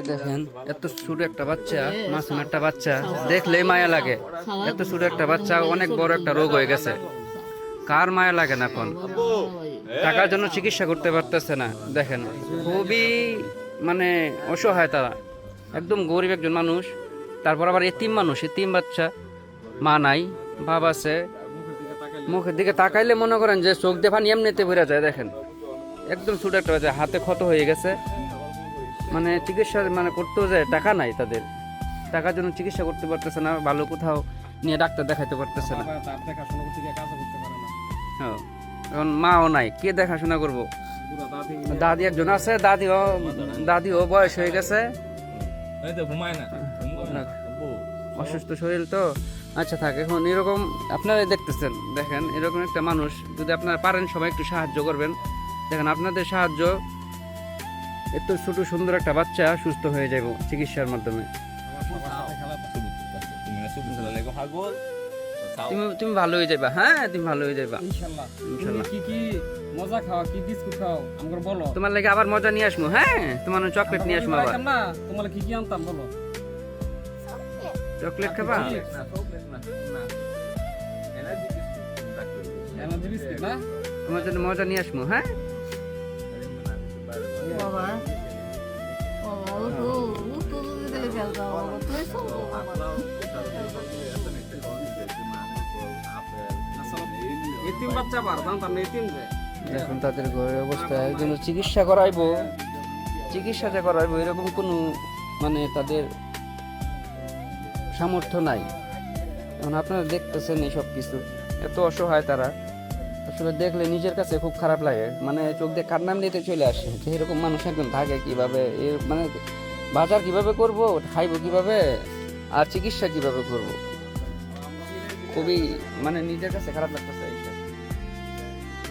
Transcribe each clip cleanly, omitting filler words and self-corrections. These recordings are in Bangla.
দেখেন এত ছোট একটা বাচ্চা, মাসুম একটা বাচ্চা, দেখলেই মায়া লাগে। এত ছোট একটা বাচ্চা অনেক বড় একটা রোগ হয়ে গেছে, কার মায়া লাগে না এখন? টাকার জন্য চিকিৎসা করতে পারতেছে না। দেখেন খুবই মানে অসহায় তারা, একদম গরিব একজন মানুষ। তারপর আবার এতিম মানুষ, এতিম বাচ্চা, মা নাই, বাপ আছে। মুখের দিকে তাকাইলে মনে করেন যে চোখ দিয়ে পানি এমনিতে বেড়ে যায়। দেখেন একদম ছোট একটা বাচ্চা, হাতে ক্ষত হয়ে গেছে, মানে চিকিৎসা মানে করতেও যায়, টাকা নাই তাদের, টাকার জন্য চিকিৎসা করতে পারতেছে না, ভালো কোথাও নিয়ে ডাক্তার দেখাইতে পারতেছে না। হ্যাঁ, এখন মাও নাই, কে দেখাশোনা করবো? দাদি একজন আছে, দাদিও বয়স হয়ে গেছে, অসুস্থ শরীর তো। আচ্ছা থাক, এখন এরকম আপনারা দেখতেছেন, দেখেন এরকম একটা মানুষ যদি আপনারা পারেন সবাই একটু সাহায্য করবেন। দেখেন আপনাদের সাহায্য, এত ছোট সুন্দর একটা বাচ্চা সুস্থ হয়ে যাব চিকিৎসার মাধ্যমে। তুমি ভালো হয়ে যাবা, হ্যাঁ তুমি ভালো হয়ে যাবা ইনশাআল্লাহ। কি কি মজা খাওয়া, কি বিস্কুট খাও আমাকে বলো। তোমার লাগে আবার মজা নিয়ে আসবো, হ্যাঁ তোমার চকলেট নিয়ে আসবো আবার। না তোমার কি কি আনতাম বলো। চকলেট খাবা? এনার্জি বিস্কুট না, তোমার জন্য মজা নিয়ে আসবো, হ্যাঁ। বাবা এতিম বাচ্চা বার জানতাম না এতিম যে। এখন তাদের ঘরের অবস্থা, একজন চিকিৎসা করাইবো, চিকিৎসা যে করাইবো এরকম কোনো মানে তাদের সামর্থ্য নাই। এখন আপনারা দেখতেছেন এই সব কিছু, এত অসহায় তারা, আসলে দেখলে নিজের কাছে খুব খারাপ লাগে, মানে চোখ দিয়ে কান্নাম দিতে চলে আসে যে এরকম মানুষ একজন থাকে কিভাবে, মানে বাজার কিভাবে করব, খাইবো কিভাবে, আর চিকিৎসা কিভাবে করব, খুবই মানে নিজের কাছে খারাপ লাগতেছে এইসব,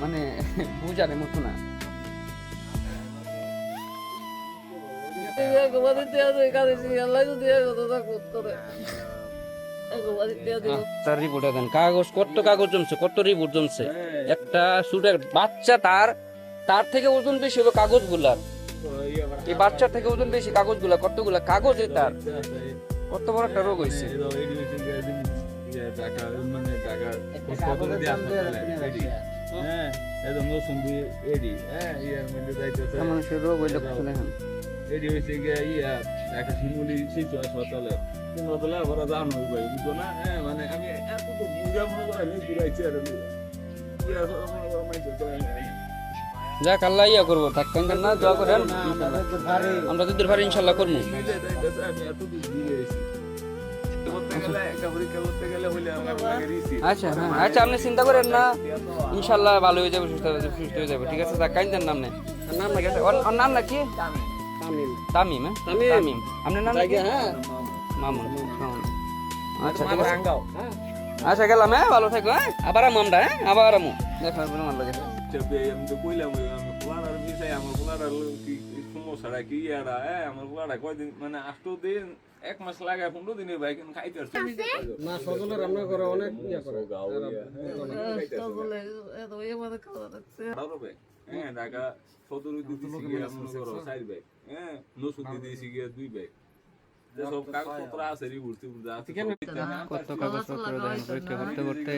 মানে বুঝার মতো না। তার রিপোর্ট দেন, কাগজ কত কাগজ জমছে, কত রিপোর্ট জমছে। একটা ছোট বাচ্চা, তার থেকে ওজন বেশি হবে কাগজগুলার, এই বাচ্চার থেকে ওজন বেশি কাগজগুলা, কতগুলা কাগজ, তার কত বড় একটা রোগ হয়েছে। মানুষের রোগ হইলে কিছু দেখেন, এটি হয়েছে গিয়া ইয়া একটা শিমুলি শিশু হাসপাতালে আবার জান হয়ে যাবে, বুঝছো না? হ্যাঁ মানে আমি এত তো বুঝা মনে করে আমি ঘুরাইছি আর যাক আল্লাহ ইয়া করবো, থাকতেন না দোয়া করেন, আমরা যদি পারি ইনশাল্লাহ করবো। আমি এত দূর ঘুরে এসেছি আচ্ছা হ্যাঁ, আচ্ছা আপনি চিন্তা করেন না, ইনশাল্লাহ ভালো হয়ে যাবে, সুস্থ হয়ে যাবে, ঠিক আছে। যাক কাইন্দের নাম নেই, নাম না গেছে, ওর নাম না কি? তামিম। হ্যাঁ তামিম, আপনার নাম কি? মামুন। আচ্ছা ঠিক আছে, আচ্ছা গেলাম, হ্যাঁ ভালো থাকো, হ্যাঁ আবার আমু আমরা, হ্যাঁ আবার আমু, দেখা হবে আমার লাগে। আমি তো কইলাম আমি পোলার বিষয়, আমার পোলার কি সমস্যাটা কি ইয়ারা, হ্যাঁ আমার পোলারা কয়দিন মানে 8 দিন 1 মাস লাগায় 15 দিনে ভাই কেন খাইতে আসছে না সজলে রান্না করে অনেক ইয়া করে হ্যাঁ ঢাকা সদর দিয়েছি গিয়া মনে করো 4 ব্যাগ, হ্যাঁ নসুদি দিয়েছি গিয়া 2 ব্যাগ, সব কাগজপত্র আছে রিপোর্ট আছে, কত কাগজপত্র দেন পরীক্ষা করতে করতে।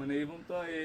মানে এবং তো আমি